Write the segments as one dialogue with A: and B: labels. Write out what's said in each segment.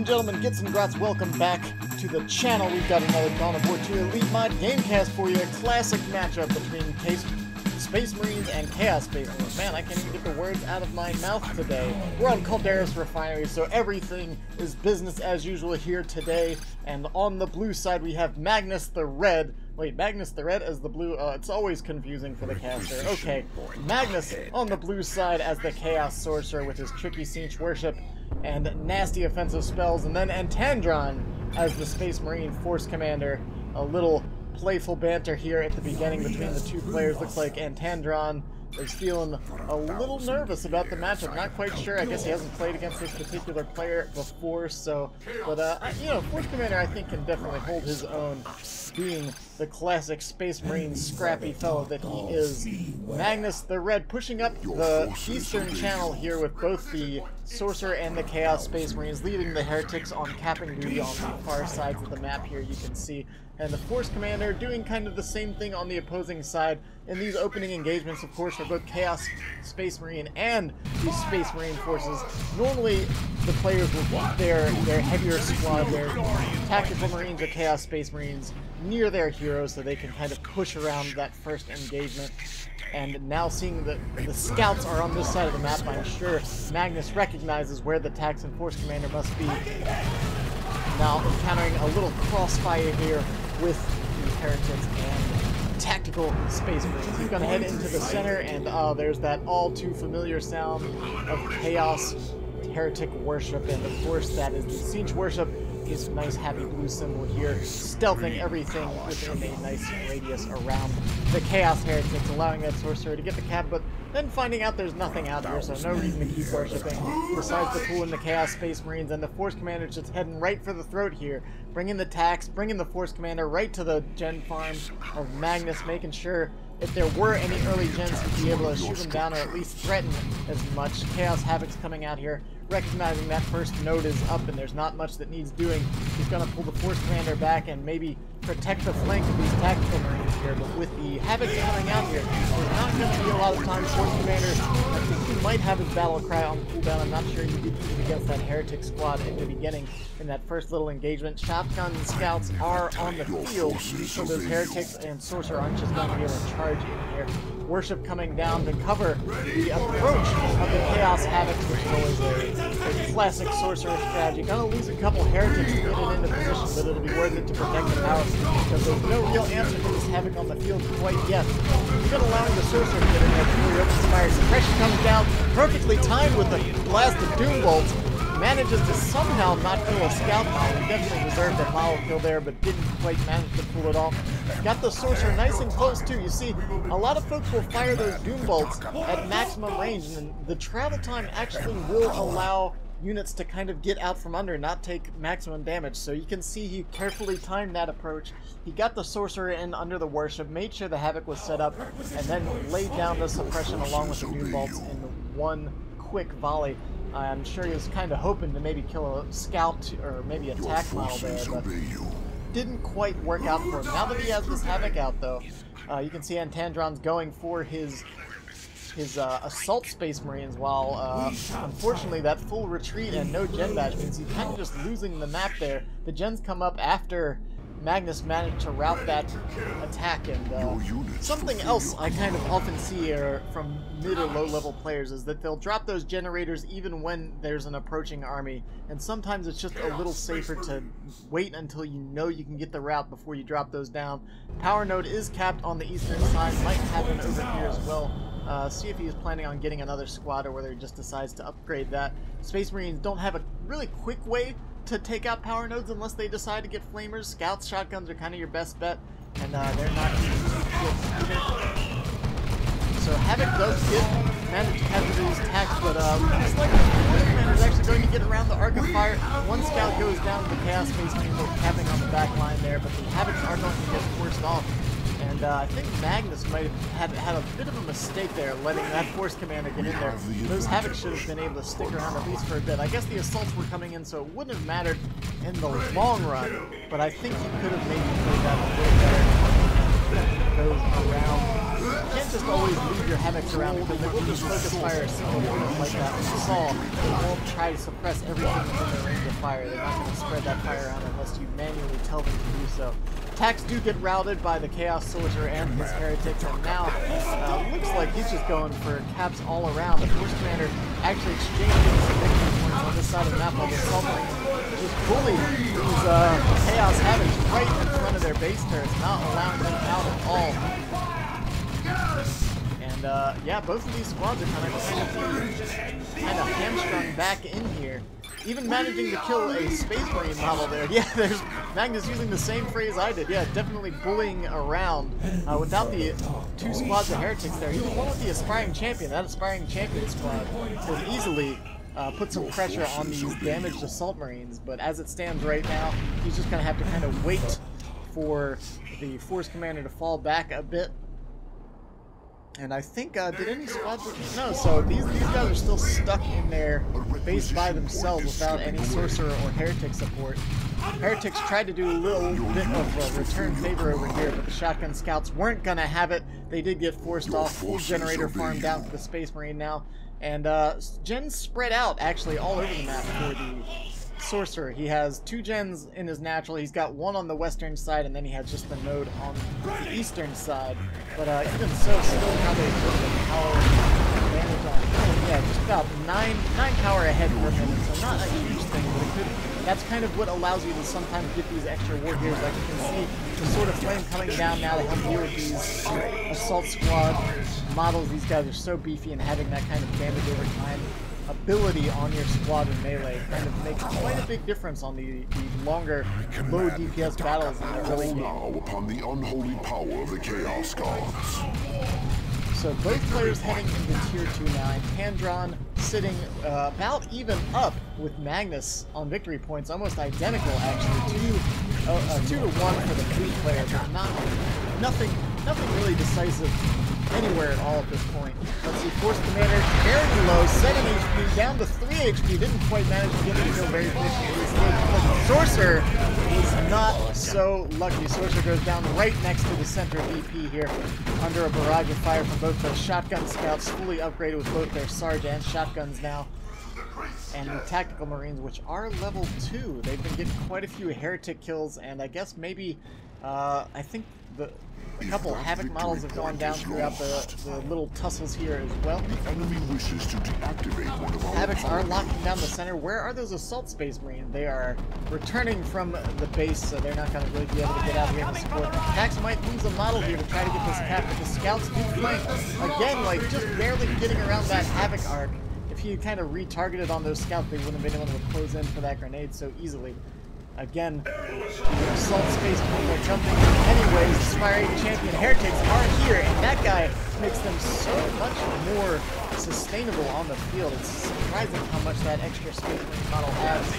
A: and gentlemen, Gits and Grots, welcome back to the channel. We've got another Dawn of War 2 Elite Mod Gamecast for you. A classic matchup between Space Marines and Chaos Space Marines. Man, I can't even get the words out of my mouth today. We're on Calderis Refinery, so everything is business as usual here today. And on the blue side, we have Magnus the Red. Wait, Magnus the Red as the blue? It's always confusing for the caster. Okay, Magnus on the blue side as the Chaos Sorcerer with his tricky Siege Worship and nasty offensive spells, and then Antandron as the Space Marine Force Commander. A little playful banter here at the beginning between the two players. Looks like Antandron is feeling a little nervous about the matchup. Not quite sure. I guess he hasn't played against this particular player before, so... But, you know, Force Commander, I think, can definitely hold his own, being the classic Space Marine scrappy fellow that he is. Magnus the Red pushing up the eastern channel here with both the Sorcerer and the Chaos Space Marines, leaving the Heretics on capping duty on the far sides of the map here, you can see. And the Force Commander doing kind of the same thing on the opposing side. In these opening engagements, of course, for both Chaos Space Marine and the Space Marine forces, normally the players will keep their heavier squad, their Tactical Marines or Chaos Space Marines, near their heroes so they can kind of push around that first engagement. And now seeing that the scouts are on this side of the map, I'm sure Magnus recognizes where the Tax and Force Commander must be. Now encountering a little crossfire here with the Heretics and Tactical Space Marines. He's going to head into the center, and there's that all too familiar sound of Chaos Heretic Worship, and of course that is the Siege Worship. His nice happy blue symbol here, stealthing everything within a nice radius around the Chaos Heretics, allowing that Sorcerer to get the cap, but then finding out there's nothing out here, so no reason to keep worshipping. Decides to pull in the Chaos Space Marines, and the Force Commander just heading right for the throat here. Bringing the Tax, bringing the Force Commander right to the gen farm of Magnus, making sure if there were any early gens, he'd be able to shoot them down or at least threaten as much. Chaos Havoc's coming out here, recognizing that first node is up and there's not much that needs doing. He's going to pull the Force Commander back and maybe protect the flank of these Tactical Marines here. But with the Havoc coming out here, there's not going to be a lot of time. Force Commander, I think he might have his battle cry on cooldown. I'm not sure he did use it against that Heretic squad in the beginning in that first little engagement. Shotgun and Scouts are on the field, so those Heretics and Sorcerer aren't just going to be able to charge in here. Worship coming down to cover the approach of the Chaos Havoc, which is always a classic Sorcerer strategy. Gonna lose a couple Heretics to get it into position, but it'll be worth it to protect the power, because there's no real answer to this Havoc on the field quite yet. Even allowing the Sorcerer to get in there to really open fire. Suppression comes down, perfectly timed with the blast of Doom Bolts. Manages to somehow not kill a Scout model. He definitely deserved a model kill there, but didn't quite manage to pull it off. Got the Sorcerer nice and close too. You see, a lot of folks will fire those Doom Bolts at maximum range, and the travel time actually will allow units to kind of get out from under, not take maximum damage. So you can see he carefully timed that approach. He got the Sorcerer in under the Worship, made sure the Havoc was set up, and then laid down the suppression along with the Doom Bolts in one quick volley. I'm sure he was kind of hoping to maybe kill a Scout or maybe a Tac model there, but didn't quite work out for him. Now that he has this Havoc out, though, you can see Antandron's going for his Assault Space Marines, while unfortunately that full retreat and no gen bash means he's kind of just losing the map there. The gens come up after Magnus managed to route that attack, and something else I kind of often see from mid or low level players is that they'll drop those generators even when there's an approaching army, and sometimes it's just a little safer to wait until you know you can get the route before you drop those down. Power node is capped on the eastern side, might happen over here as well. See if he's planning on getting another squad or whether he just decides to upgrade that. Space Marines don't have a really quick way to take out power nodes unless they decide to get flamers. Scouts, shotguns are kind of your best bet, and they're not easy to get either. So Havoc does manage to capture these attacks, but looks like the Force Commander is actually going to get around the arc of fire. One Scout goes down to the Chaos Space Marine, capping on the back line there, but the Havocs are going to get forced off. And I think Magnus might have had a bit of a mistake there, letting that Force Commander get in there. Those Havocs should have been able to stick around at least for a bit. I guess the Assaults were coming in, so it wouldn't have mattered in the long run, but I think he could have maybe played that a little better. Goes around. You can't just always leave your Havocs around, because they will just focus fire a single unit like that. As you saw, they won't try to suppress everything within their range of fire. They're not going to spread that fire around unless you manually tell them to do so. Attacks do get routed by the Chaos Sorcerer and his Heretics, and now looks like he's just going for caps all around. The Force Commander actually exchanging some victory points on this side of the map while the Assault Marines just bullying these Chaos Havocs right in front of their base turrets, not allowing them out at all. And yeah, both of these squads are kind of hamstrung back in here. Even managing to kill a Space Marine model there. Yeah, there's Magnus using the same phrase I did. Yeah, definitely bullying around without the two squads of Heretics there. Even one with the Aspiring Champion. That Aspiring Champion squad could easily put some pressure on these damaged Assault Marines. But as it stands right now, he's just going to have to kind of wait for the Force Commander to fall back a bit. And I think, did any squads... No, so these guys are still stuck in their base by themselves without any Sorcerer or Heretic support. Heretics tried to do a little bit of return favor over here, but the Shotgun Scouts weren't going to have it. They did get forced off. Full Generator farm down for the Space Marine now. And gens spread out, actually, all over the map for the Sorcerer. He has 2 gens in his natural. He's got 1 on the western side, and then he has just the node on the eastern side. But even so, still probably a bit of power advantage on. Yeah, just about 9 power ahead per minute, so not a huge thing, but it could. That's kind of what allows you to sometimes get these extra war gears. Like you can see the Sword of Flame coming down now to help deal with these Assault Squad models. These guys are so beefy, and having that kind of damage over time ability on your squad in melee kind of makes quite a big difference on the longer, low DPS battles in the early game.
B: Now upon the unholy power of the Chaos Gods.
A: So both players heading into Tier 2 now. Antandron sitting about even up with Magnus on victory points, almost identical actually. 2 to 1 for the Fleet player, but nothing really decisive anywhere at all at this point. Let's see, Force Commander very low, 7 HP, down to 3 HP, didn't quite manage to get him to go very quickly. Sorcerer is not so lucky. Sorcerer goes down right next to the center VP here, under a barrage of fire from both the Shotgun Scouts, fully upgraded with both their Sarge and Shotguns now, and the Tactical Marines, which are level 2. They've been getting quite a few Heretic kills, and I guess maybe, I think a couple Havoc models have gone down throughout the little tussles here as well.
B: Enemy wishes to deactivate one of our
A: Havocs are locking down the center. Where are those Assault Space Marines? They are returning from the base, so they're not going to really be able to get out here and support. Attacks might lose a model here to try to get this cap, but the Scouts do flank. Again, like, just barely getting around that Havoc arc. If he kind of retargeted on those Scouts, they wouldn't have been able to close in for that grenade so easily. Again, the Assault Space Marine are jumping in anyways. Aspiring Champion Heretics are here, and that guy makes them so much more sustainable on the field. It's surprising how much that extra Space Marine model adds. The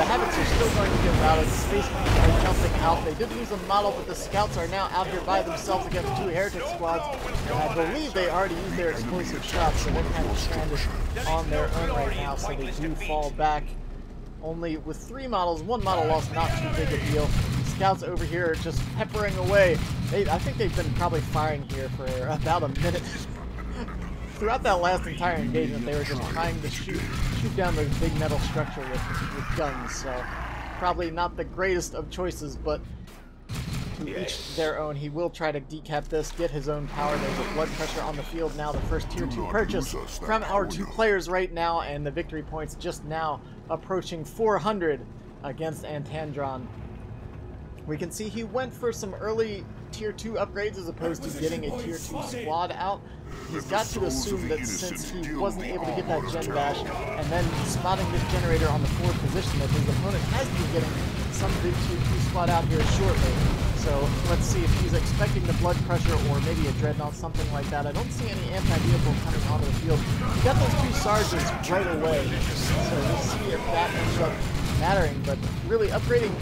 A: Havocs are still going to get routed. The Space Marines are jumping out. They did lose a model, but the Scouts are now out here by themselves against 2 Heretic squads. And I believe they already used their explosive shots, so they're kind of stranded on their own right now, so they do fall back. Only with 3 models, 1 model lost, not too big a deal. Scouts over here are just peppering away. I think they've been probably firing here for about a minute. Throughout that last entire engagement, they were just trying to shoot down the big metal structure with guns. So probably not the greatest of choices, but to each their own. He will try to decap this, get his own power. There's a blood pressure on the field now. The first Tier 2 purchase from our 2 players right now, and the victory points just now approaching 400 against Antandron. We can see he went for some early Tier 2 upgrades as opposed to getting a Tier 2 squad out. He's got to assume that since he wasn't able to get that Gen Bash and then spotting this generator on the 4th position, that his opponent has been getting some big Tier 2 squad out here shortly. So let's see if he's expecting the blood pressure or maybe a Dreadnought, something like that. I don't see any anti-vehicle coming onto the field. He got those 2 Sarges right away, so we'll see if that ends up mattering. But really, upgrading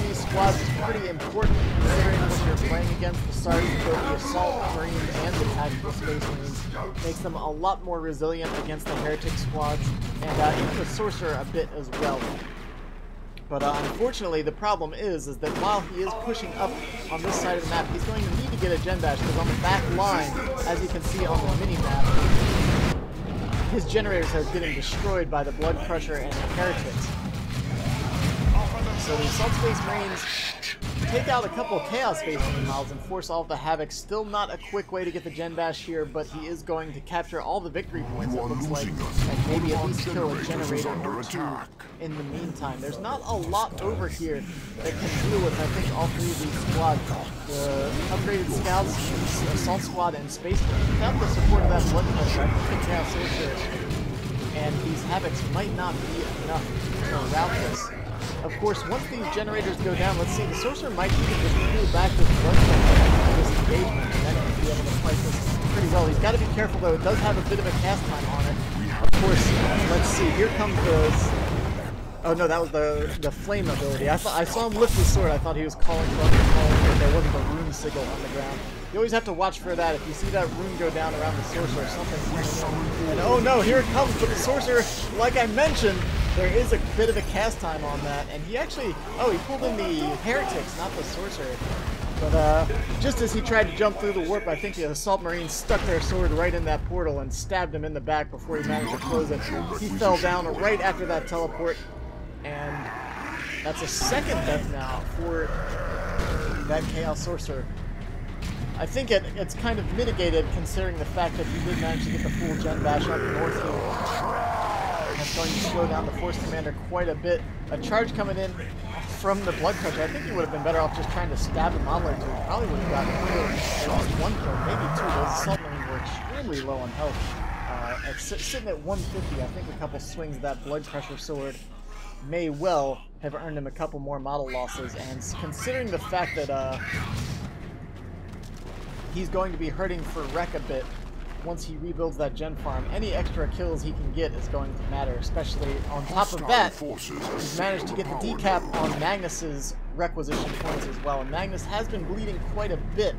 A: these squads is pretty important, considering when you're playing against the Sarges, both the Assault Marines and the Tactical Space Marines. Makes them a lot more resilient against the Heretic squads, and even the Sorcerer a bit as well. But unfortunately, the problem is that while he is pushing up on this side of the map, he's going to need to get a gen dash, because on the back line, as you can see on the mini-map, his generators are getting destroyed by the Blood Crusher and the Heretics. So the Assault Space Marines take out a couple of Chaos Space Marine models and force all of the Havoc. Still not a quick way to get the gen dash here, but he is going to capture all the victory points, it looks like, and maybe at least kill a generator or two in the meantime. There's not a lot over here that can deal with, I think, all three of these squads. The upgraded Scouts, Assault Squad, and Space Marine. Without the support of that Blood Crusher, I think the Chaos Sorcerer and these Havocs might not be enough to rout this. Of course, once these generators go down, let's see, the Sorcerer might even just pull back this Blood Crusher this engagement, and then he'll be able to fight this pretty well. He's got to be careful, though. It does have a bit of a cast time on it. Of course, let's see, here comes the... Oh no, that was the flame ability. I saw him lift his sword. I thought he was calling for but there wasn't a rune sigil on the ground. You always have to watch for that. If you see that rune go down around the Sorcerer, something's coming in. And oh no, here it comes. But the Sorcerer, like I mentioned, there is a bit of a cast time on that. And he actually, oh, he pulled in the Heretics, not the Sorcerer. But just as he tried to jump through the warp, I think the Assault Marines stuck their sword right in that portal and stabbed him in the back before he managed to close it. He fell down right after that teleport. And that's a second death now for that Chaos Sorcerer. I think it's kind of mitigated considering the fact that he did manage to get the full gen dash up north here. That's going to slow down the Force Commander quite a bit. A charge coming in from the Blood Crusher. I think he would have been better off just trying to stab a model or two. Probably would have gotten at least one kill, maybe two. Those Assault Marines were extremely low on health. Sitting at 150, I think a couple swings of that Blood Crusher sword may well have earned him a couple more model losses, and considering the fact that he's going to be hurting for wreck a bit once he rebuilds that gen farm, any extra kills he can get is going to matter, especially on top of that, he's managed to get the decap on Magnus's requisition points as well, and Magnus has been bleeding quite a bit.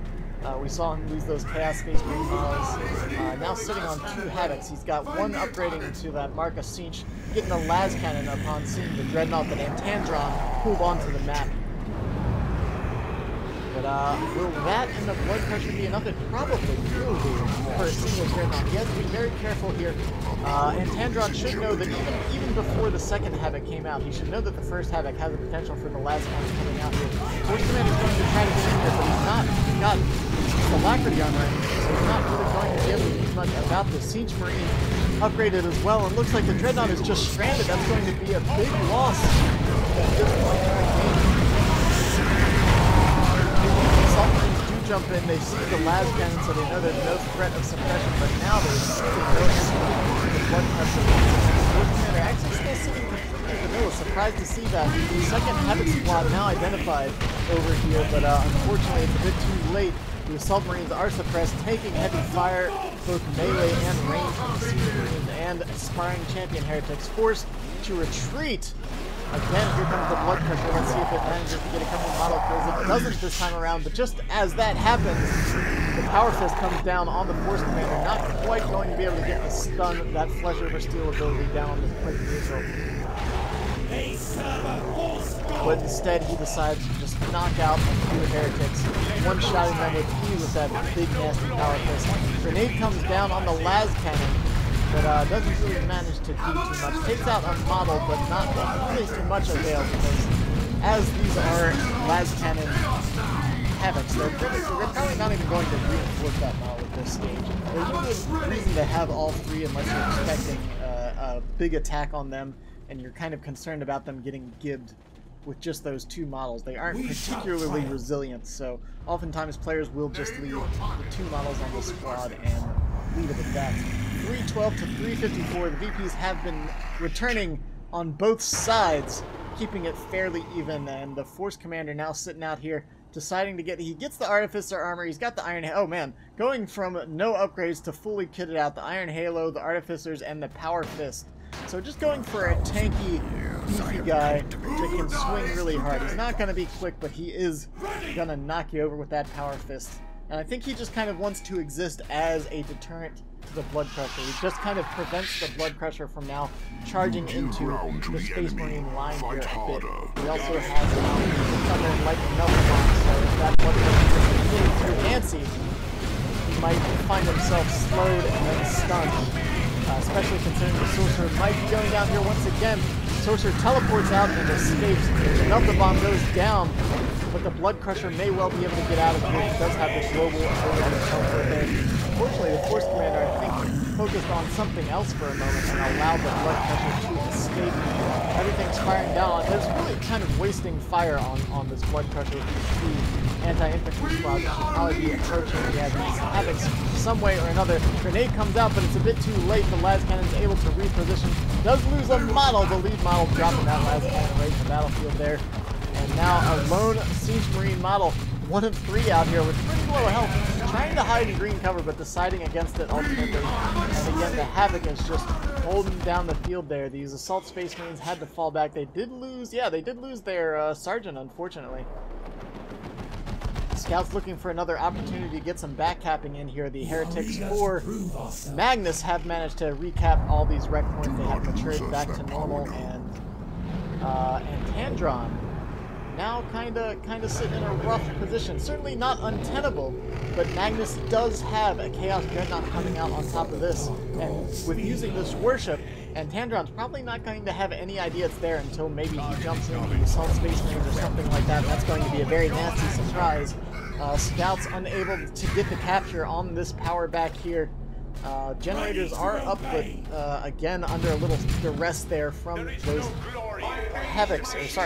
A: We saw him lose those Chaos Space Marine models. Now sitting on 2 Havocs. He's got one upgrading to that Marcus Cinch, getting the Las Cannon upon seeing the Dreadnought that Antandron pulled onto the map. But will that and the Blood Crusher be enough? It probably will be for a single Dreadnought. He has to be very careful here. Antandron should know that even before the second Havoc came out, he should know that the first Havoc has the potential for the last Havoc coming out here. Force Commander is going to try to get in here, but he's not. He's got Alacrity armor, so he's not really going to be able to do much about the Siege Marine upgraded as well. And looks like the Dreadnought is just stranded. That's going to be a big loss at this point in the game. Assault Marines do jump in, they see the Las Cannon, so they know there's no threat of suppression, but now there's simply no answer to the Blood Crusher. Force Commander actually still sitting completely vanilla. Surprised to see that. The second Havoc squad now identified over here, but unfortunately it's a bit too late. The Assault Marines are suppressed, taking heavy fire, both melee and range from the Siege Marines, and Aspiring Champion Heretics forced to retreat. Again, here comes the Blood Crusher. Let's see if it manages to get a couple model kills. It doesn't this time around, but just as that happens, the Power Fist comes down on the Force Commander, not quite going to be able to get the stun, that Flesh over Steel ability down on this quick vehicle. But instead, he decides to just knock out a few Heretics, one-shotting them with ease with that big, nasty Power Fist. Grenade comes down on the Las Cannon, but doesn't really manage to do too much. Takes out a model, but not really too much avail, because as these are Las Cannon Havocs, they're probably not even going to reinforce that model at this stage. There's no reason to have all three unless you're expecting a big attack on them, and you're kind of concerned about them getting gibbed with just those 2 models. They aren't particularly resilient, so oftentimes players will just leave the 2 models on the squad and leave it at that. 312 to 354, the VPs have been returning on both sides, keeping it fairly even, and the Force Commander now sitting out here deciding to he gets the Artificer armor, he's got the Iron Halo, oh man, going from no upgrades to fully kitted out, the Iron Halo, the Artificers, and the Power Fist. So just going for a tanky, beefy guy that can swing really hard. He's not going to be quick, but he is going to knock you over with that Power Fist. And I think he just kind of wants to exist as a deterrent to the Blood Crusher. He just kind of prevents the Blood Crusher from now charging into the Space Marine line here a bit. He also has Thunder and Lightning Melting Bomb, so if that Blood Crusher is a little too antsy, he might find himself slowed and then stunned. Especially considering the Sorcerer might be going down here once again. Sorcerer teleports out and escapes. The Melta Bomb goes down, but the Blood Crusher may well be able to get out of here. He does have the global ability to teleport there. Unfortunately, the Force Commander, I think, focused on something else for a moment and allowed the Blood Crusher to escape. Everything's firing down. It's really kind of wasting fire on this Blood Crusher with these two anti-infantry squads. Should probably be approaching. Yeah, these Havocs some way or another. Grenade comes out, but it's a bit too late. The Las Cannon is able to reposition. Does lose a model. The lead model dropping that Las Cannon right in the battlefield there. And now a lone Siege Marine model, 1 of 3 out here with pretty low health, trying to hide in green cover, but deciding against it ultimately. And again, the Havoc is just holding down the field there. These Assault Space Marines had to fall back. They did lose, yeah, they did lose their Sergeant, unfortunately. Scouts looking for another opportunity to get some backcapping in here. The Heretics for Magnus have managed to recap all these rec points. They have matured back to normal, and Antandron now kind of sitting in a rough position. Certainly not untenable, but Magnus does have a Chaos Dreadnought coming out on top of this, and with using this worship, Antandron's probably not going to have any idea it's there until maybe he jumps into the Assault Space Marines or something like that, and that's going to be a very nasty surprise. Scouts unable to get the capture on this power back here. Generators are up, but again under a little duress there from those Heretics. Heretics. There's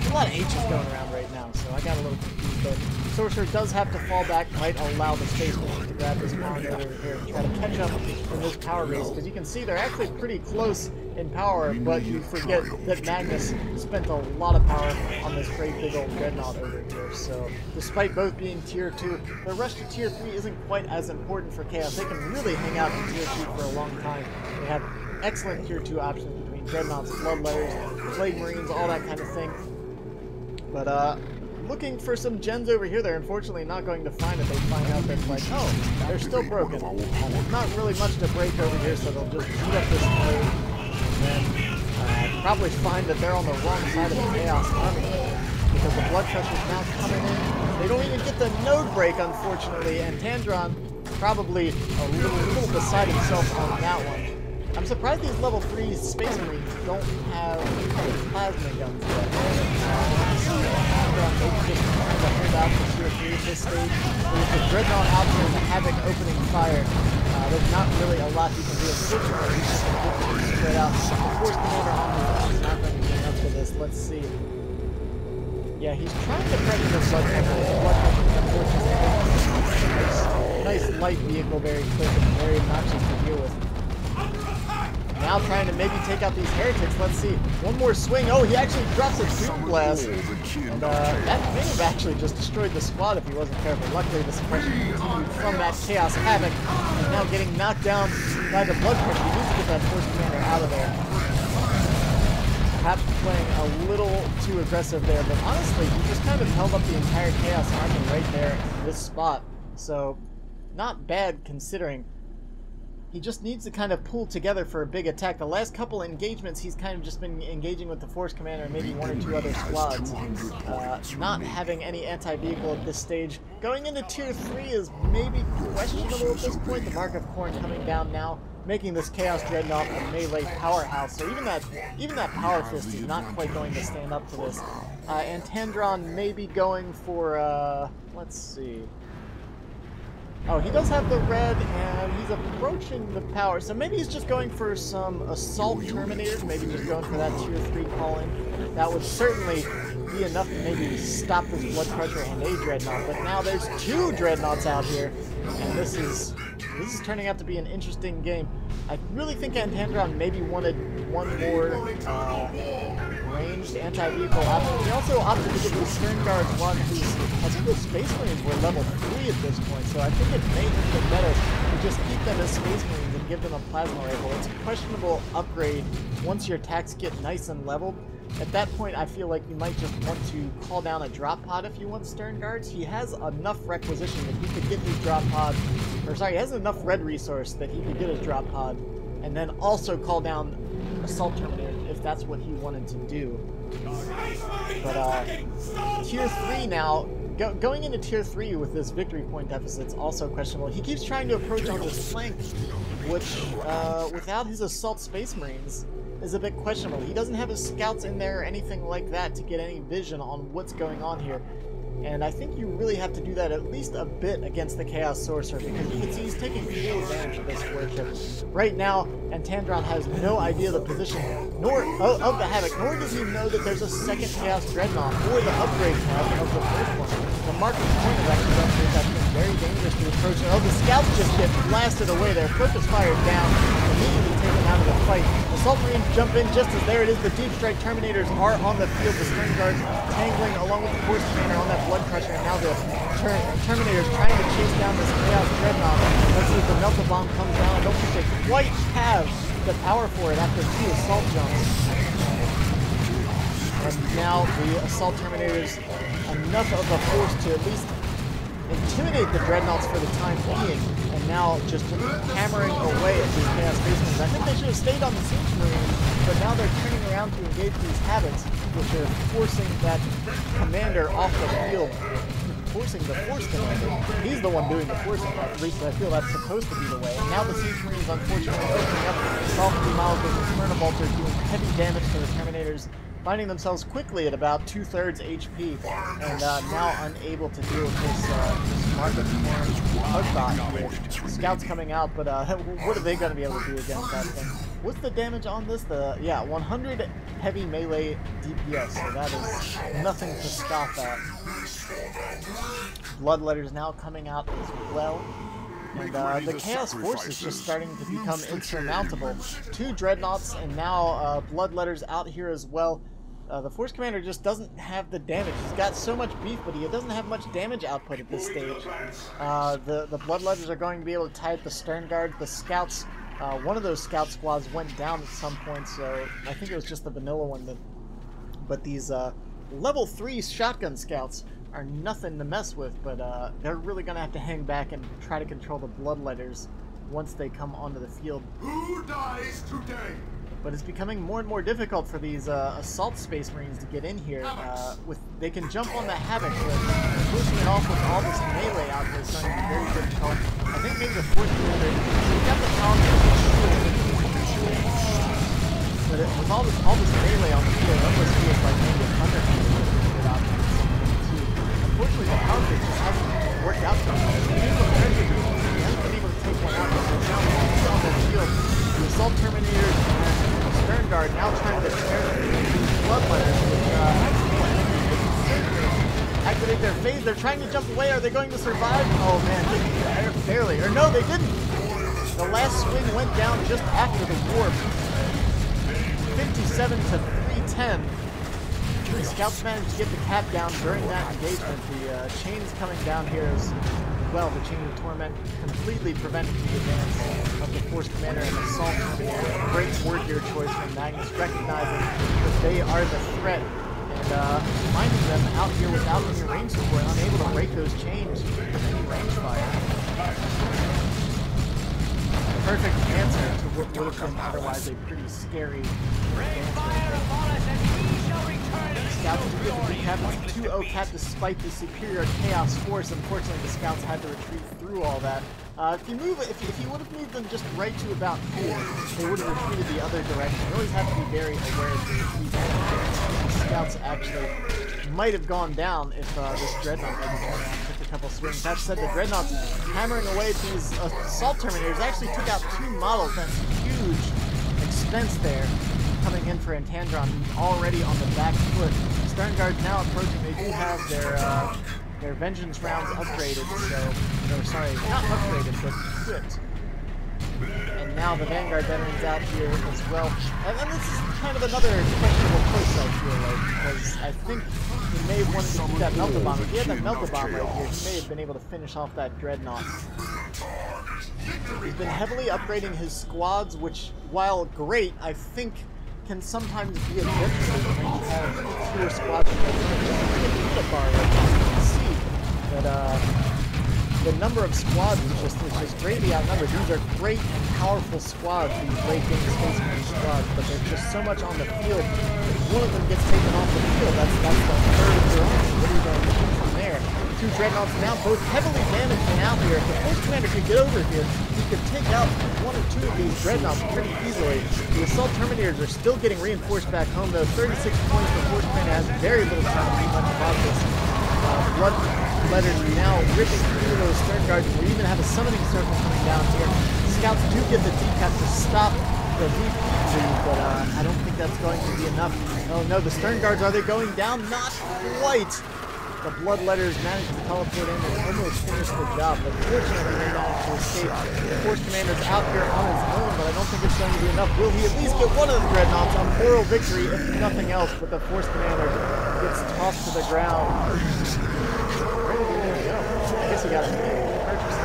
A: a lot of H's going around right now, so I got a little confused, but Sorcerer does have to fall back, might allow the Space Marines to grab this power over here and try to catch up in this power race, because you can see they're actually pretty close in power, but you forget that Magnus spent a lot of power on this great big old Dreadnought over here, so despite both being Tier 2, the rush to Tier 3 isn't quite as important for Chaos. They can really hang out in Tier 2 for a long time. They have excellent Tier 2 options between Dreadnoughts, Bloodletters, Plague Marines, all that kind of thing. But, looking for some gens over here. They're unfortunately not going to find it. They find out that, like, oh, they're still broken. There's not really much to break over here, so they'll just beat up this node. And then probably find that they're on the wrong side of the Chaos Army, because the Blood Crusher's now coming in. They don't even get the node break, unfortunately, and Antandron probably a little beside himself on that one. I'm surprised these level 3 Space Marines don't have plasma guns yet. Maybe just trying to hold out for Tier 3 at this stage. With the Dreadnought out there and the Havoc opening fire, there's not really a lot you can do. Unfortunately, he's just going to spread out. The Force Commander on his own is not going to be enough for this. Let's see. Yeah, he's trying to pressure the Blood Crusher. The Blood Crusher is unfortunately nice light vehicle, very quick and very obnoxious to deal with. Now trying to maybe take out these Heretics. Let's see. One more swing. Oh, he actually drops a Doom Blast. And that may have actually just destroyed the squad if he wasn't careful. Luckily, the suppression continued from that Chaos Havoc. And now getting knocked down by the Blood Crusher. He needs to get that Force Commander out of there. Perhaps playing a little too aggressive there, but honestly, he just kind of held up the entire Chaos Army right there in this spot. So, not bad considering. He just needs to kind of pull together for a big attack. The last couple engagements, he's kind of just been engaging with the Force Commander and maybe 1 or 2 other squads. Not having any anti-vehicle at this stage. Going into Tier 3 is maybe questionable at this point. The Mark of Khorne coming down now, making this Chaos Dreadnought a melee powerhouse. So even that Power Fist is not quite going to stand up to this. Antandron may be going for, let's see. Oh, he does have the red, and he's approaching the power, so maybe he's just going for some Assault Terminators, maybe just going for that Tier 3 call-in. That would certainly be enough to maybe stop this Blood Crusher and a Dreadnought, but now there's 2 Dreadnoughts out here, and this is turning out to be an interesting game. I really think Antandron maybe wanted one more ranged anti-vehicle option. He also opted to give the Stern Guards one who's, I think the Space Marines were level 3 at this point, so I think it may have been better to just keep them as Space Marines and give them a Plasma Rifle. It's a questionable upgrade once your attacks get nice and leveled, At that point, I feel like you might just want to call down a drop pod if you want Stern Guards. He has enough requisition that he could get his drop pod, or sorry, he has enough red resource that he could get his drop pod, and then also call down Assault Terminator if that's what he wanted to do. But Tier 3 now, going into Tier 3 with this victory point deficit's also questionable. He keeps trying to approach on this flank, which, without his Assault Space Marines, is a bit questionable. He doesn't have his scouts in there or anything like that to get any vision on what's going on here. And I think you really have to do that at least a bit against the Chaos Sorcerer, because you can see he's taking full advantage of this warship. Right now, Antandron has no idea the position nor of the Havoc, nor does he know that there's a second Chaos Dreadnought or the upgrade tab of the first one. The Mark's point of actually that's been very dangerous to approach. Oh, the scouts just get blasted away there. Focus fire down, immediately taken out of the fight. Assault Marines jump in just as there it is. The Deep Strike Terminators are on the field. The Stern Guards tangling along with the Force Commander on that Blood Crusher, and now the Terminators trying to chase down this Chaos Dreadnought. Let's see if the Melta Bomb comes down. I don't think they quite have the power for it after 2 assault jumps. And now the Assault Terminators, enough of a force to at least intimidate the Dreadnoughts for the time being, and now just hammering away at these Chaos Space Marines. I think they should have stayed on the Siege Marines, but now they're turning around to engage these Havocs, which are forcing that commander off the field, forcing the Force Commander. He's the one doing the forcing, at least I feel that's supposed to be the way. And now the Siege Marines, unfortunately, opening up Sovereignty Miles with the Smyrna doing heavy damage to the Terminators, finding themselves quickly at about 2/3 HP, and now unable to deal with this Market Hugbot here. Scouts coming out, but what are they going to be able to do against that thing? What's the damage on this? 100 heavy melee DPS, so that is nothing to scoff at. Bloodletters now coming out as well. And the Chaos Force is just starting to become insurmountable. 2 Dreadnoughts and now Bloodletters out here as well. The Force Commander just doesn't have the damage. He's got so much beef, but he doesn't have much damage output at this stage. The Bloodletters are going to be able to tie up the Stern Guard. The Scouts, one of those Scout squads went down at some point, so I think it was just the vanilla one. But these level 3 shotgun Scouts are nothing to mess with, but they're really going to have to hang back and try to control the Bloodletters once they come onto the field.
B: Who dies today?
A: But it's becoming more and more difficult for these Assault Space Marines to get in here. They can jump on the Havoc, but pushing it off with all this melee out here is going to be very difficult. I think maybe the Force Commander, we got the power but with all this melee on the field, it almost feels like maybe a Thunder Commander is a good option. Unfortunately, the power grid just hasn't worked out so well. He hasn't been able to take one out, but now he's on the field. The Assault Terminators and the Stern Guard now trying to tear these Bloodletters, activate their phase. They're trying to jump away. Are they going to survive? Oh man, barely. Or no, they didn't. The last swing went down just after the warp. 57 to 310. The Scouts managed to get the cap down during that engagement. The chains coming down here as well. The Chain of Torment completely prevented the advance of the Force Commander and Assault Terminator. Great word here choice from Magnus, recognizing that they are the threat and finding them out here without any range support, unable to break those chains with any range fire. Perfect answer to what would have been otherwise a pretty scary Scouts do get the recap. It's 2-0 cap despite the superior Chaos Force. Unfortunately, the Scouts had to retreat through all that. If you would have moved them just right to about here, they would have retreated the other direction. You always have to be very aware of the Scouts actually might have gone down if this Dreadnought maybe gone down, took a couple swings. That said, the Dreadnoughts hammering away at these Assault Terminators actually took out 2 models. That's huge expense there coming in for Antandron, who's already on the back foot. Stern Guards now approaching. They do have their Vengeance rounds upgraded, so, or sorry, not upgraded, but equipped. And now the Vanguard veterans out here as well. And this is kind of another questionable push, I feel like, because I think he may have wanted to keep that Melta Bomb. If he had that Melta Bomb right here, he may have been able to finish off that Dreadnought. He's been heavily upgrading his squads, which, while great, I think can sometimes be a detriment when you have fewer squads in the unit bar. Like you can see that the number of squads is just greatly outnumbered. These are great and powerful squads, these late-game Space Marine squads, but there's just so much on the field. If one of them gets taken off the field, that's the third of your army. What are you going to do from there? Two Dreadnoughts now, both heavily damaged and out here. If the Force Commander could get over here, he could take out one or two of these Dreadnoughts pretty easily. The Assault Terminators are still getting reinforced back home, though. 36 points, the Force Commander has very little time to do much about this. Blood letters now ripping through those Stern Guards. We even have a summoning circle coming down here. Scouts do get the decap to stop the VP, but I don't think that's going to be enough. Oh no, the Stern Guards, are they going down? Not quite! The Blood Letters managed to teleport in and almost finish the job, but fortunately they managed to escape. The Force Commander's out here on his own, but I don't think it's going to be enough. Will he at least get one of the Dreadnoughts on moral victory, if nothing else, but the Force Commander gets tossed to the ground. Where did he go? I guess he got purchased.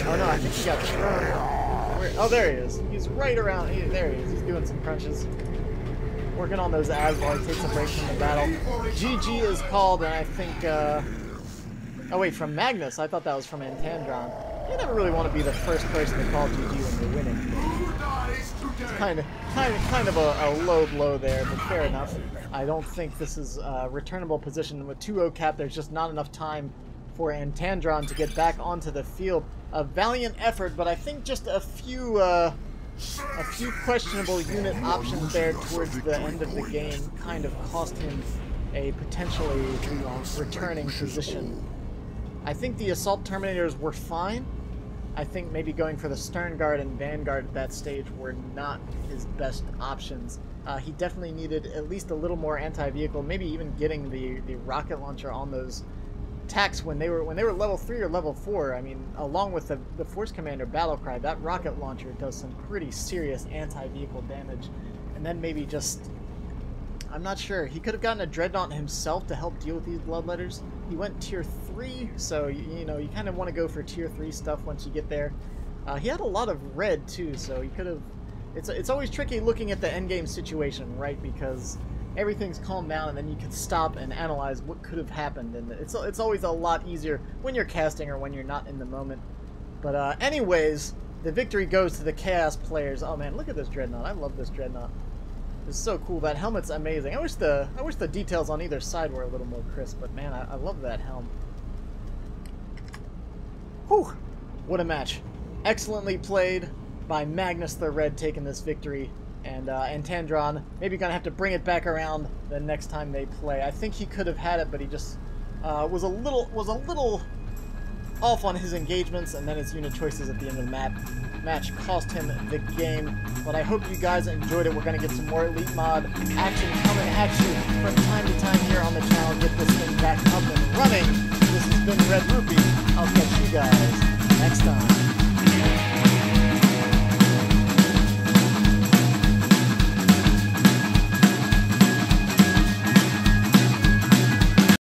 A: Oh no, I think he got thrown. Oh, there he is. He's right around. There he is. He's doing some crunches. Working on those abs while he takes a break from the battle. GG is called, and I think, oh wait, from Magnus. I thought that was from Antandron. You never really want to be the first person to call GG when you're winning. It's kind of a low blow there, but fair enough. I don't think this is a returnable position. With 2-0 cap, there's just not enough time for Antandron to get back onto the field. A valiant effort, but I think just a few questionable unit options there towards the end of the game kind of cost him a potentially returning position. I think the Assault Terminators were fine. I think maybe going for the Stern Guard and Vanguard at that stage were not his best options. He definitely needed at least a little more anti-vehicle, maybe even getting the rocket launcher on those attacks when they were level 3 or level 4. I mean, along with the Force Commander Battlecry, that rocket launcher does some pretty serious anti-vehicle damage. And then maybe just, I'm not sure, he could have gotten a Dreadnought himself to help deal with these Bloodletters. He went tier 3, so you know, you kind of want to go for tier 3 stuff once you get there. He had a lot of red too, so he could have. It's always tricky looking at the endgame situation, right? Because everything's calmed down, and then you can stop and analyze what could have happened, and it's always a lot easier when you're casting or when you're not in the moment. But anyways, the victory goes to the Chaos players. Oh man, look at this Dreadnought. I love this Dreadnought. It's so cool. That helmet's amazing. I wish the details on either side were a little more crisp, but man, I love that helm. Whew! What a match. Excellently played by Magnus the Red, taking this victory. And Antandron maybe gonna have to bring it back around the next time they play. I think he could have had it, but he just was a little off on his engagements, and then his unit choices at the end of the match cost him the game. But I hope you guys enjoyed it. We're gonna get some more Elite Mod action coming at you from time to time here on the channel. Get this thing back up and running.